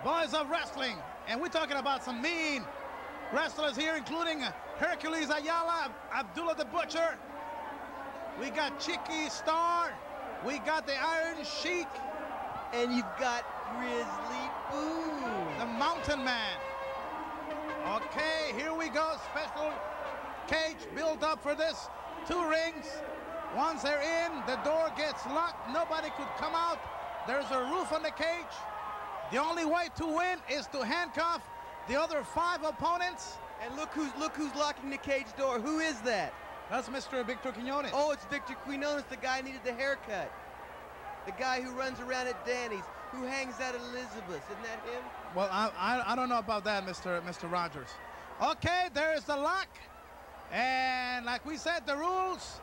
boys of wrestling. And we're talking about some mean wrestlers here, including Hercules Ayala, Abdullah the Butcher. We got Chicky Star. We got the Iron Sheik. And you've got Grizzly Boone, the Mountain Man. Okay, here we go. Special cage built up for this. 2 rings. Once they're in, the door gets locked. Nobody could come out. There's a roof on the cage. The only way to win is to handcuff the other 5 opponents. And look who's locking the cage door. Who is that? That's Mr. Victor Quinones. Oh, it's Victor Quinones, the guy who needed the haircut. The guy who runs around at Danny's, who hangs out at Elizabeth's. Isn't that him? Well, I don't know about that, Mr. Rogers. Okay, there is the lock. And like we said, the rules,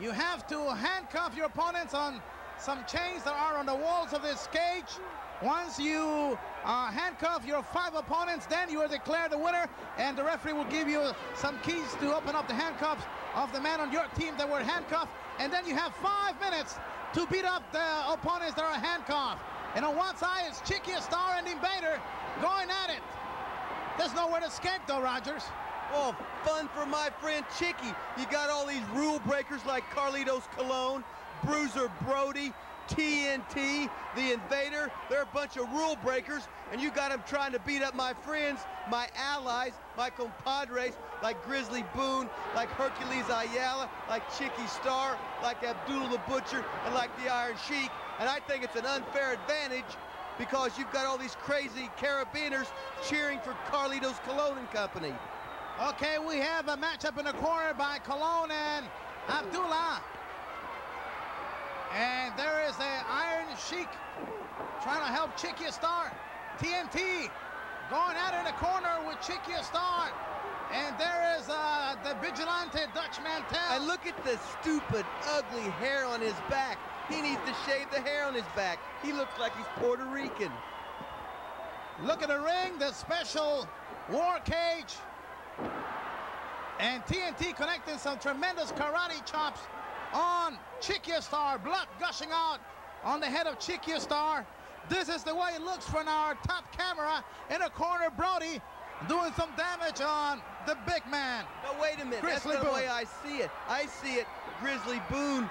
you have to handcuff your opponents on some chains that are on the walls of this cage. Once you handcuff your 5 opponents, then you are declared the winner, and the referee will give you some keys to open up the handcuffs of the man on your team that were handcuffed, and then you have 5 minutes to beat up the opponents that are handcuffed. And on one side is Chicky Star and Invader going at it. There's nowhere to escape though, Rogers. Oh, fun for my friend Chicky. You got all these rule breakers like Carlitos Colon, Bruiser Brody, TNT, the Invader. They're a bunch of rule breakers, and you got them trying to beat up my friends, my allies, my compadres, like Grizzly Boone, like Hercules Ayala, like Chicky Star, like Abdullah the Butcher, and like the Iron Sheik. And I think it's an unfair advantage because you've got all these crazy carabiners cheering for Carlitos Colon and company. Okay, we have a matchup in the corner by Colon and Abdullah. And there is an Iron Sheik trying to help Chicky Star. TNT going at it in the corner with Chicky Star. And there is the vigilante Dutch Mantel. And look at the stupid, ugly hair on his back. He needs to shave the hair on his back. He looks like he's Puerto Rican. Look at the ring, the special war cage. And TNT connecting some tremendous karate chops on Chicky Star. Blood gushing out on the head of Chicky Star. This is the way it looks from our top camera. In the corner, Brody doing some damage on the big man. No, wait a minute. Grizzly That's not the Boone. way I see it. I see it, Grizzly Boone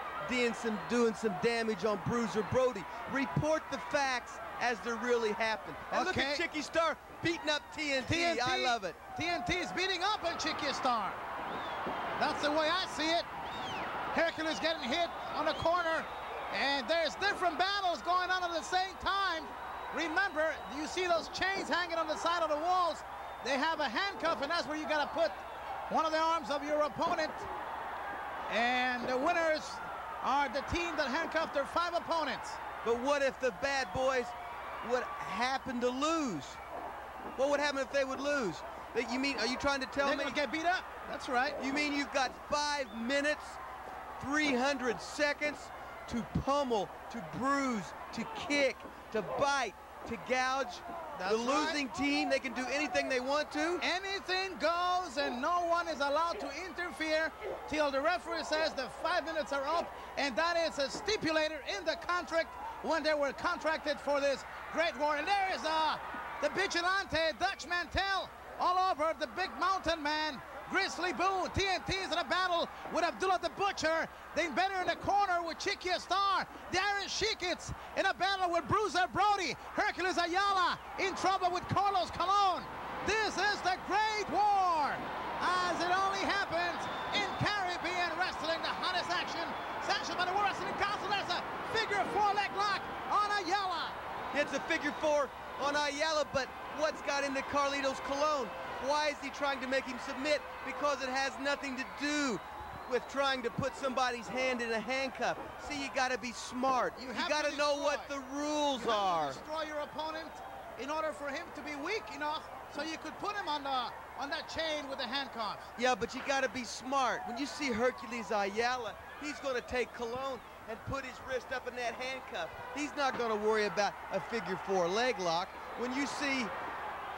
doing some damage on Bruiser Brody. Report the facts as they really happen. And look at Chicky Star beating up TNT. I love it. TNT is beating up on Chicky Star. That's the way I see it. Hercules getting hit on the corner, and there's different battles going on at the same time. Remember, you see those chains hanging on the side of the walls. They have a handcuff, and that's where you got to put one of the arms of your opponent. And the winners are the team that handcuffed their 5 opponents. But what if the bad boys would happen to lose? What would happen if they would lose? You mean, are you trying to tell me? They would get beat up. That's right. You mean you've got 5 minutes, 300 seconds to pummel, to bruise, to kick, to bite, to gouge? That's the losing team, they can do anything they want to? Anything goes, and no one is allowed to interfere till the referee says the 5 minutes are up, and that is a stipulator in the contract when they were contracted for this great war. And there is the vigilante Dutch Mantel all over the big mountain man, Grizzly Boone. TNT is in a battle with Abdullah the Butcher. The Invader in the corner with Chicky Star. The Iron Sheik is in a battle with Bruiser Brody. Hercules Ayala in trouble with Carlos Colon. This is the Great War, as it only happens in Caribbean wrestling, the hottest action sanctioned by the World Wrestling Council. There's a figure 4 leg lock on Ayala. It's a figure 4 on Ayala, but what's got into Carlitos Colon? Why is he trying to make him submit? Because it has nothing to do with trying to put somebody's hand in a handcuff. See, you got to be smart. You got to know what the rules are. You have to destroy your opponent in order for him to be weak enough so you could put him on that chain with the handcuffs. Yeah, but you got to be smart. When you see Hercules Ayala, he's going to take Colon and put his wrist up in that handcuff. He's not going to worry about a figure 4 leg lock. When you see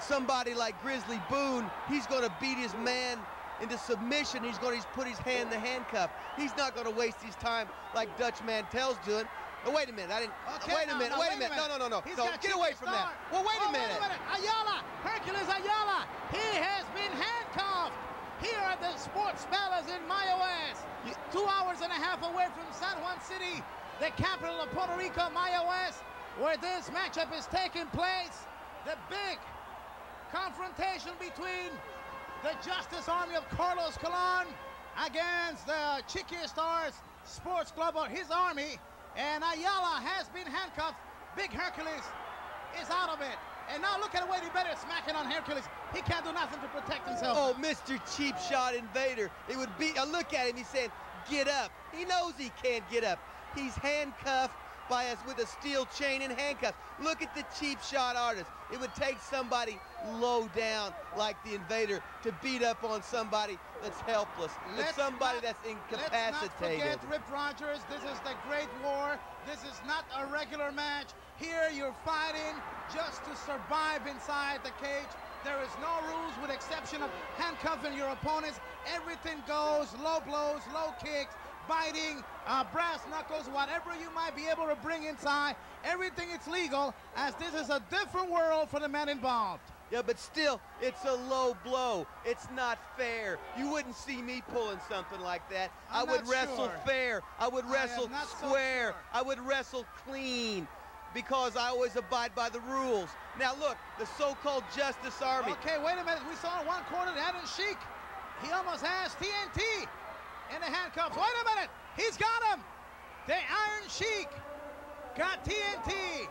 somebody like Grizzly Boone, he's going to beat his man into submission. He's going to put his hand in the handcuff. He's not going to waste his time like Dutch Mantel's doing. wait a minute. I didn't. Okay, wait a minute. Wait a minute. No. He's No, got get Chicky away from that. Star. Well, wait a minute. Wait a minute. Ayala, Hercules Ayala. He has been handcuffed here at the Sports Palace in Mayo West. 2 hours and a half away from San Juan City, the capital of Puerto Rico, Mayo West, where this matchup is taking place. The big confrontation between the Justice Army of Carlos Colon against the Chiqui Stars Sports Club or his army. And Ayala has been handcuffed. Big Hercules is out of it. And now look at the way he better smacking on Hercules. He can't do nothing to protect himself. Oh, Mr. Cheap Shot Invader. It would be, look at him, he's saying, get up. He knows he can't get up. He's handcuffed by us with a steel chain and handcuffs. Look at the Cheap Shot artist. It would take somebody low down like the Invader to beat up on somebody that's helpless, somebody that's incapacitated. Let's not forget Rip Rogers. This is the Great War. This is not a regular match. Here you're fighting just to survive inside the cage. There is no rules with exception of handcuffing your opponents. Everything goes, low blows, low kicks, biting, brass knuckles, whatever you might be able to bring inside. Everything is legal, as this is a different world for the men involved. Yeah, but still, it's a low blow. It's not fair. You wouldn't see me pulling something like that. I would wrestle fair. I would wrestle square. I would wrestle clean, because I always abide by the rules. Now look, the so-called Justice Army. Okay, wait a minute. We saw in one corner Adam Sheik. He almost has TNT in the handcuffs. Wait a minute. He's got him. The Iron Sheik got TNT.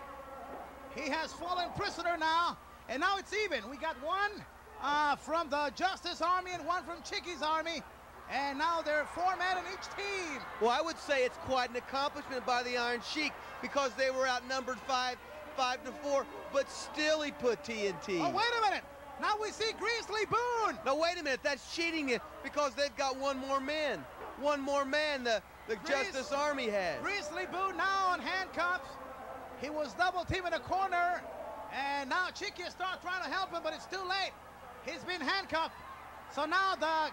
He has fallen prisoner now. And now it's even. We got one from the Justice Army and one from Chiqui's army. And now there are 4 men in each team. Well, I would say it's quite an accomplishment by the Iron Sheik, because they were outnumbered 5-4, but still he put TNT. Oh, wait a minute. Now we see Grizzly Boone. No, wait a minute. That's cheating it, because they've got one more man. One more man the Justice Army has. Grizzly Boone now on handcuffs. He was double teaming the corner. And now Chiqui starts trying to help him, but it's too late. He's been handcuffed. So now the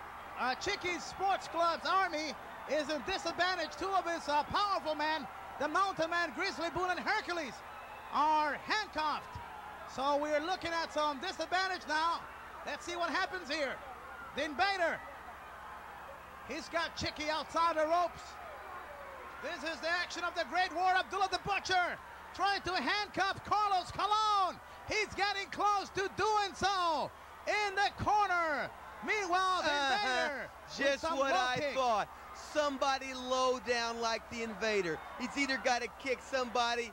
Chiqui's Sports Club's army is in disadvantage. 2 of his powerful men, the Mountain Man, Grizzly Boone, and Hercules, are handcuffed. So we're looking at some disadvantage now. Let's see what happens here. The Invader. He's got Chiqui outside the ropes. This is the action of the Great War. Abdullah the Butcher trying to handcuff Carlos Colon. He's getting close to doing so in the corner. Meanwhile, the Invader. Just what I thought. Somebody low down like the Invader. He's either got to kick somebody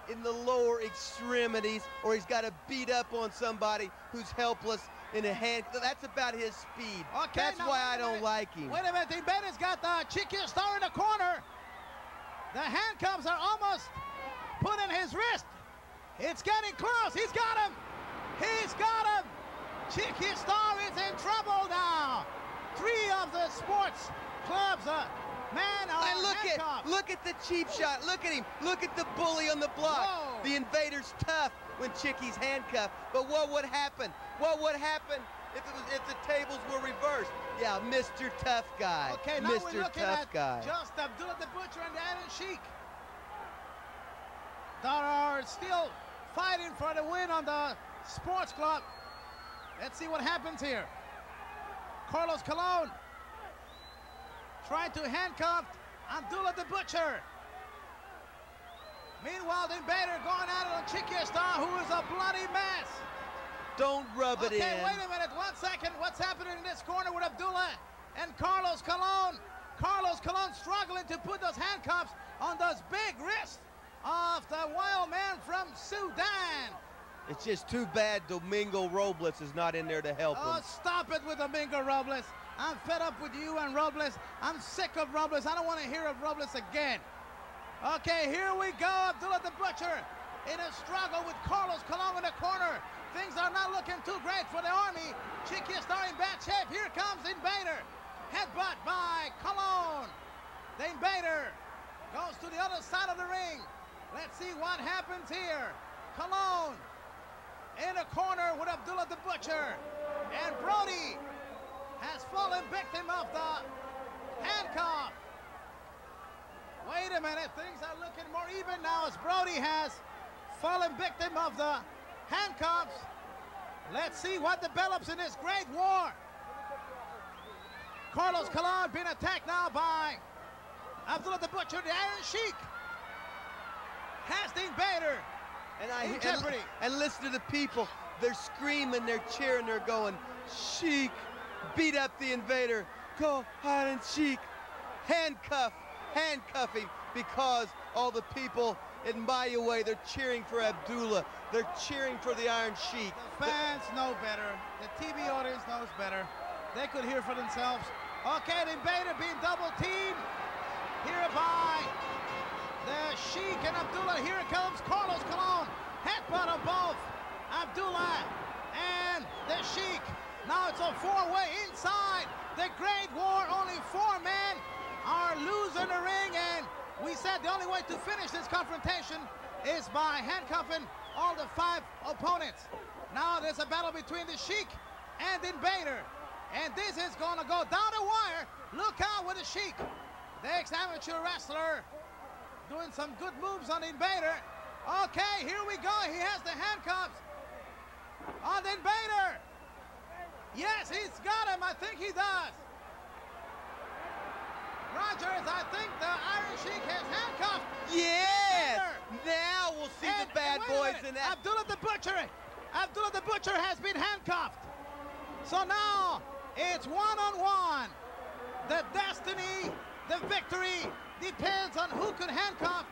in the lower extremities, or he's got to beat up on somebody who's helpless in a hand. That's about his speed. Okay, that's why I don't like him. Wait a minute. The Invader's got the Chiqui Star in the corner. The handcuffs are almost put in his wrist. It's getting close. He's got him. He's got him. Chiqui Star is in trouble now. 3 of the sports clubs, man, are handcuffed. Look at the Cheap Shot. Look at him. Look at the bully on the block. Whoa. The Invader's tough when Chiqui's handcuffed. But what would happen? What would happen if the tables were reversed? Yeah, Mr. Tough Guy. Okay, now Mr. we're looking Tough at Guy. just Abdullah the Butcher and Adam Sheik that are still fighting for the win on the sports club. Let's see what happens here. Carlos Colon trying to handcuff Abdullah the Butcher. Meanwhile, the Invader going at it on Chiqui Star, who is a bloody mess. Don't rub it in. Okay, wait a minute, 1 second. What's happening in this corner with Abdullah and Carlos Colon? Carlos Colon struggling to put those handcuffs on those big wrists of the wild man from Sudan. It's just too bad Domingo Robles is not in there to help him. Oh, stop it with Domingo Robles. I'm fed up with you and Robles. I'm sick of Robles. I don't want to hear of Robles again. Okay, here we go. Abdullah the Butcher in a struggle with Carlos Colon in the corner. Things are not looking too great for the army. Chiqui Star in bad shape. Here comes the Invader. Headbutt by Colon. The Invader goes to the other side of the ring. Let's see what happens here. Colon in a corner with Abdullah the Butcher. And Brody has fallen victim of the handcuff. Wait a minute, things are looking more even now as Brody has fallen victim of the handcuffs. Let's see what develops in this great war. Carlos Colon being attacked now by Abdullah the Butcher, the Iron Sheik. Has the Invader in jeopardy. And listen to the people. They're screaming, they're cheering, they're going, Sheik, beat up the Invader. Go, Iron Sheik. Handcuffing, because all the people in my way, they're cheering for Abdullah. They're cheering for the Iron Sheik. The fans know better. The TV audience knows better. They could hear for themselves. Okay, the Invader being double teamed here by the Sheik and Abdullah. Here comes Carlos Colon. Headbutt of both Abdullah and the Sheik. Now it's a four-way inside the Great War. Only 4 men are losing the ring, and we said the only way to finish this confrontation is by handcuffing all the 5 opponents. Now there's a battle between the Sheik and the Invader, and this is going to go down the wire. Look out with the Sheik, the ex-amateur wrestler, doing some good moves on the Invader. Okay, here we go. He has the handcuffs on the Invader. Yes, he's got him. I think he does. Rogers, I think the Iron Sheik has handcuffed. Yes! Now we'll see the bad boys in that. Abdullah the Butcher has been handcuffed. So now it's one-on-one. The destiny, the victory depends on who can handcuff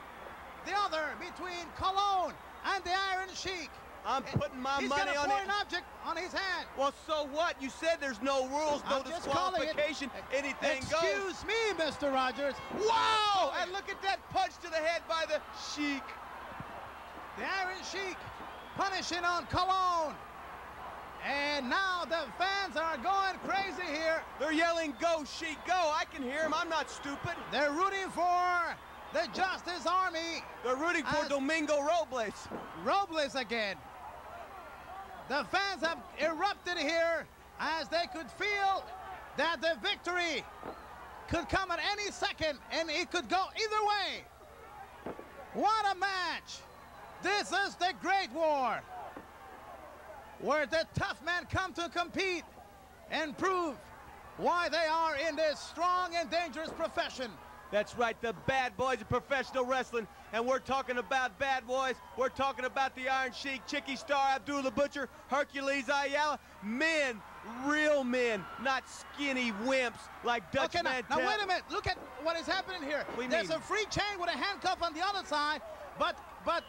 the other between Colon and the Iron Sheik. I'm putting my money on it. He's got a foreign object on his hand. Well, so what? You said there's no rules, no disqualification. Anything goes. Excuse me, Mr. Rogers. Whoa! And look at that punch to the head by the Sheik. The Iron Sheik punishing on Colon. And now the fans are going crazy here. They're yelling, go, Sheik, go. I can hear them. I'm not stupid. They're rooting for the Justice Army. They're rooting for Domingo Robles. Robles again. The fans have erupted here as they could feel that the victory could come at any second, and it could go either way. What a match. This is the Great War, where the tough men come to compete and prove why they are in this strong and dangerous profession. That's right, the bad boys of professional wrestling. And we're talking about bad boys. We're talking about the Iron Sheik, Chicky Star, Abdullah the Butcher, Hercules Ayala. Men, real men, not skinny wimps like Dutch Mantel. Now wait a minute, look at what is happening here. There's a free chain with a handcuff on the other side, but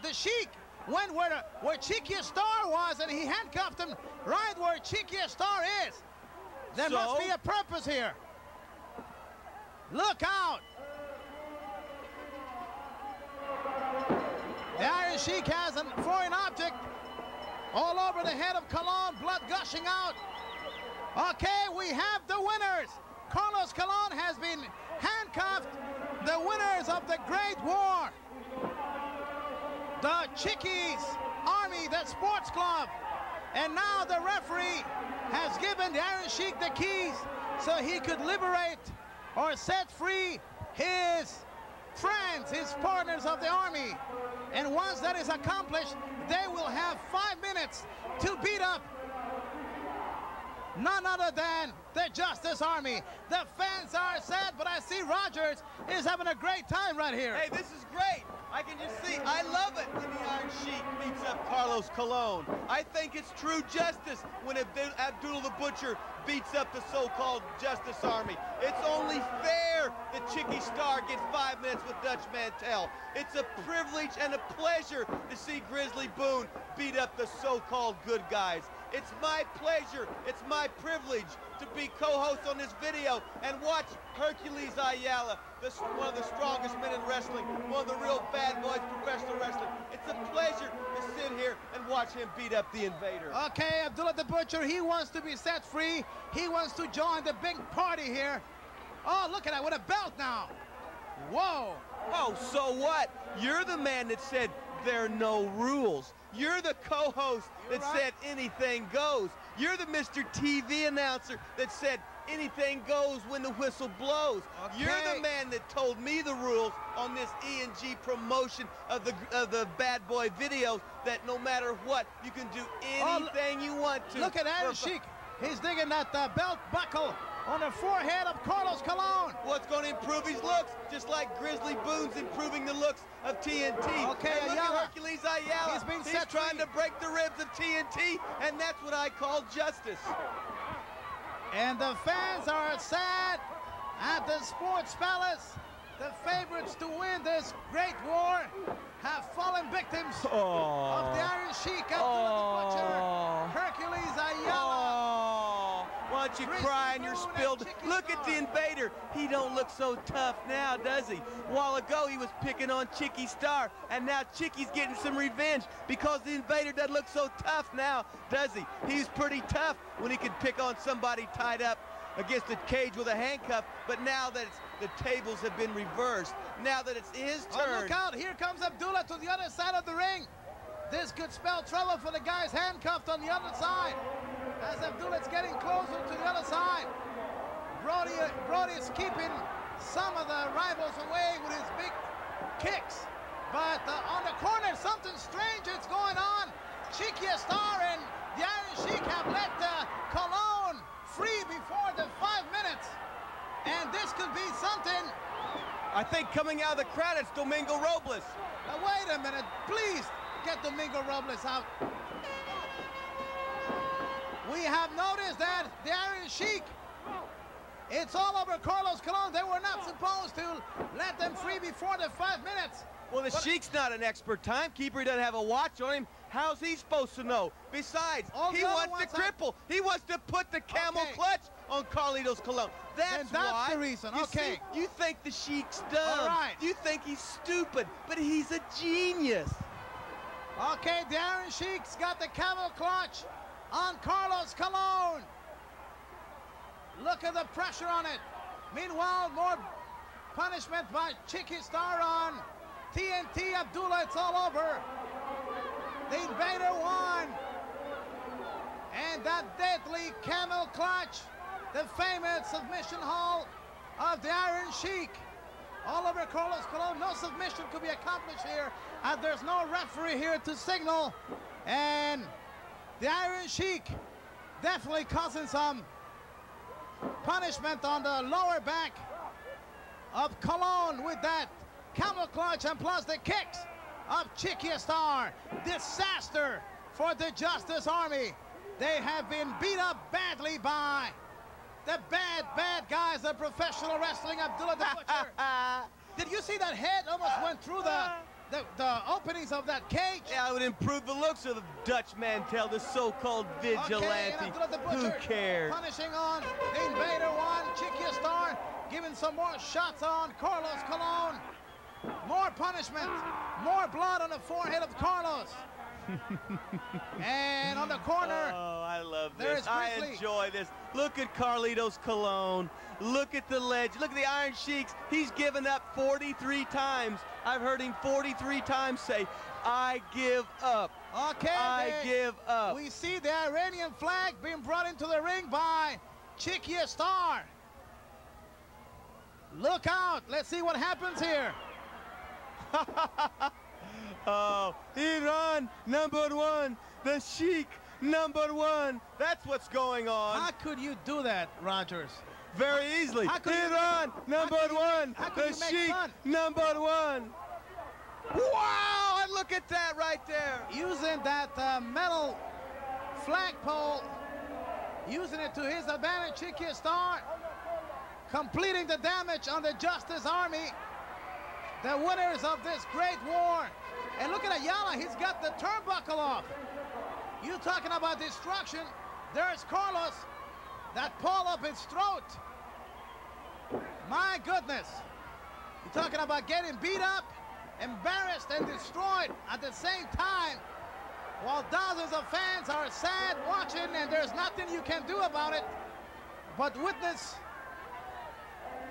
the Sheik went where Chicky Star was, and he handcuffed him right where Chicky Star is. There must be a purpose here. Look out. The Iron Sheik has a foreign object all over the head of Colon, blood gushing out. Okay, we have the winners. Carlos Colon has been handcuffed. The winners of the Great War. The Chickies Army, the sports club. And now the referee has given the Iron Sheik the keys so he could liberate or set free his friends, his partners of the army. And once that is accomplished, they will have 5 minutes to beat up none other than the Justice Army. The fans are sad, but I see Rogers is having a great time right here. Hey, this is great. I can just see, I love it when the Iron Sheik beats up Carlos Colon. I think it's true justice when Abdullah the Butcher beats up the so-called Justice Army. It's only fair that Chicky Star gets 5 minutes with Dutch Mantel. It's a privilege and a pleasure to see Grizzly Boone beat up the so-called good guys. It's my pleasure, it's my privilege to be co-host on this video and watch Hercules Ayala, one of the strongest men in wrestling, one of the real bad boys of professional wrestling. It's a pleasure to sit here and watch him beat up the Invader. Okay, Abdullah the Butcher, he wants to be set free. He wants to join the big party here. Oh, look at that, with a belt now. Whoa. Oh, so what? You're the man that said there are no rules. You're the co-host that said anything goes. You're the Mr. TV announcer that said anything goes when the whistle blows. Okay. You're the man that told me the rules on this E&G promotion of the Bad Boy videos, that no matter what, you can do anything you want to. Look at Iron Sheik. He's digging that belt buckle on the forehead of Carlos Colon. What's going to improve his looks? Just like Grizzly Boone's improving the looks of TNT. Okay, and look Ayala. at Hercules Ayala. He's trying to break the ribs of TNT, and that's what I call justice. And the fans are sad at the Sports Palace. The favorites to win this great war have fallen victims of the Iron Sheik, Abdullah the Butcher, Hercules Ayala. Why don't you cry in your spilled? Look at the Invader. He don't look so tough now, does he? A while ago, he was picking on Chicky Star, and now Chicky's getting some revenge because the Invader doesn't look so tough now, does he? He's pretty tough when he could pick on somebody tied up against the cage with a handcuff, but now that the tables have been reversed, now that it's his turn. Oh, look out, here comes Abdullah to the other side of the ring. This could spell trouble for the guys handcuffed on the other side. As Abdullah's getting closer to the other side, Brody's keeping some of the rivals away with his big kicks. But on the corner, something strange is going on. Chicky Star and the Iron Sheik have let Colon free before the 5 minutes. And this could be something. I think coming out of the crowd, it's Domingo Robles. Now, wait a minute, please get Domingo Robles out. We have noticed that the Iron Sheik, it's all over Carlos Colon. They were not supposed to let them free before the 5 minutes. Well, the Sheik's not an expert timekeeper. He doesn't have a watch on him. How's he supposed to know? Besides, he wants to cripple. He wants to put the camel clutch on Carlitos Colon. That's why. The reason. Okay. See, you think the Sheik's dumb. All right. You think he's stupid, but he's a genius. Okay, the Iron Sheik's got the camel clutch on Carlos Colon. Look at the pressure on it. Meanwhile, more punishment by Chicky Star on TNT. Abdullah, it's all over. The Invader won. And that deadly camel clutch, the famous submission hold of the Iron Sheik. All over Carlos Colon. No submission could be accomplished here, and there's no referee here to signal. And the Iron Sheik definitely causing some punishment on the lower back of Colon with that camel clutch, and plus the kicks of Chicky Star. Disaster for the Justice Army. They have been beat up badly by the bad guys of professional wrestling. Abdullah the Butcher. Did you see that head almost went through the openings of that cage? Yeah, it would improve the looks of the Dutch Mantel, the so-called vigilante. Okay, and the Butcher, who cares? Punishing on the Invader one. Chicky Star giving some more shots on Carlos Colon. More punishment, more blood on the forehead of Carlos. And on the corner, oh, I love there's this. I enjoy this. Look at Carlitos Colon. Look at the ledge. Look at the Iron Sheiks. He's given up 43 times. I've heard him 43 times say, I give up. Okay, I give up. We see the Iranian flag being brought into the ring by Chicky Star. Look out. Let's see what happens here. Oh, Iran #1, the Sheik #1. That's what's going on. How could you do that, Rogers? Very easily. Iran #1, the Sheik #1. Wow, and look at that right there. Using that metal flagpole, using it to his advantage, Chicky Star completing the damage on the Justice Army, the winners of this great war. And look at Ayala, he's got the turnbuckle off. You talking about destruction. There's Carlos, that pole up his throat. My goodness. You're talking about getting beat up, embarrassed, and destroyed at the same time, while thousands of fans are sad watching, and there's nothing you can do about it but witness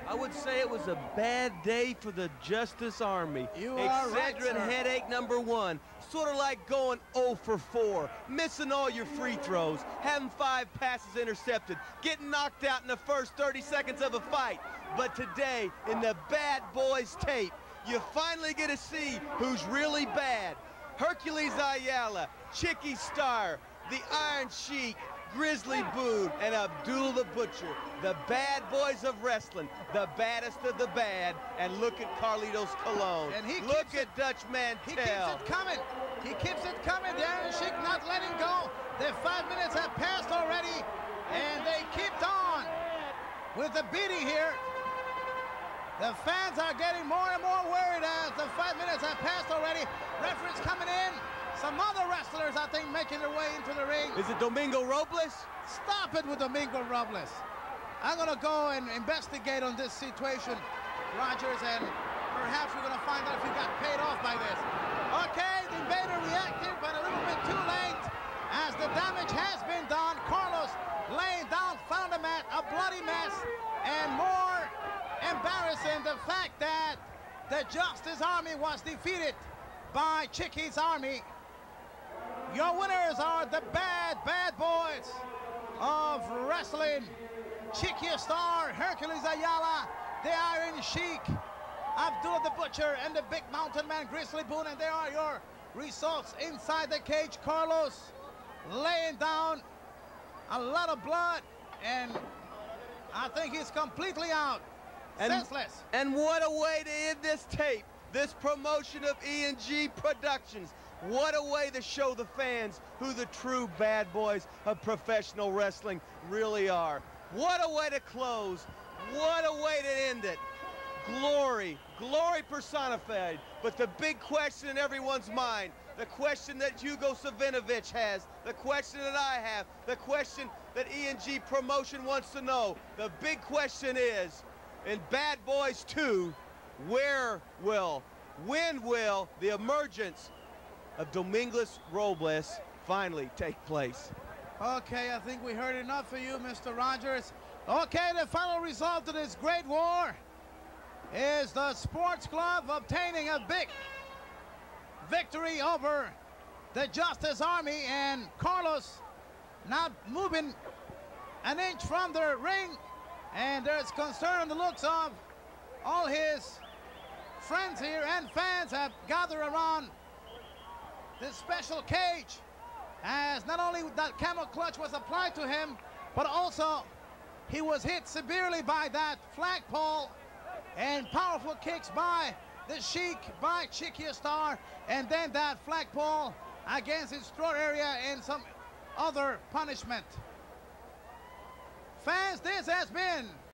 I would say it was a bad day for the Justice Army. You are right, Excedrin sir. headache #1. Sort of like going 0 for 4, missing all your free throws, having 5 passes intercepted, getting knocked out in the first 30 seconds of a fight. But today, in the Bad Boys tape, you finally get to see who's really bad. Hercules Ayala, Chicky Star, the Iron Sheik, Grizzly Boone, and Abdul the Butcher, the bad boys of wrestling, the baddest of the bad. And look at Carlitos Colon. And he look keeps at Dutch Mantel. He keeps it coming. He keeps it coming. The Iron Sheik not letting go. The 5 minutes have passed already, and they kept on with the beating here. The fans are getting more and more worried as the 5 minutes have passed already. Referees coming in. Some other wrestlers, I think, making their way into the ring. Is it Domingo Robles? Stop it with Domingo Robles. I'm going to go and investigate on this situation, Rogers, and perhaps we're going to find out if he got paid off by this. Okay, the Invader reacted, but a little bit too late as the damage has been done. Carlos laying down, found a bloody mess, and more embarrassing, the fact that the Justice Army was defeated by Chicky's Army. Your winners are the bad boys of wrestling. Chicky Star, Hercules Ayala, the Iron Sheik, Abdullah the Butcher, and the Big Mountain Man, Grizzly Boone. And there are your results inside the cage. Carlos laying down, a lot of blood, and I think he's completely out, senseless. And what a way to end this tape, this promotion of E&G Productions. What a way to show the fans who the true bad boys of professional wrestling really are. What a way to close. What a way to end it. Glory, glory personified. But the big question in everyone's mind, the question that Hugo Savinovich has, the question that I have, the question that E&G Promotion wants to know, the big question is, in Bad Boys 2, when will the emergence of Domingos Robles finally take place? Okay, I think we heard enough for you, Mr. Rogers. Okay, the final result of this great war is the Sports Club obtaining a big victory over the Justice Army, and Carlos not moving an inch from the ring, and there's concern on the looks of all his friends here, and fans have gathered around this special cage, as not only that camel clutch was applied to him, but also he was hit severely by that flagpole, and powerful kicks by the Sheik, by Chicky Star, and then that flagpole against his throat area and some other punishment. Fans, this has been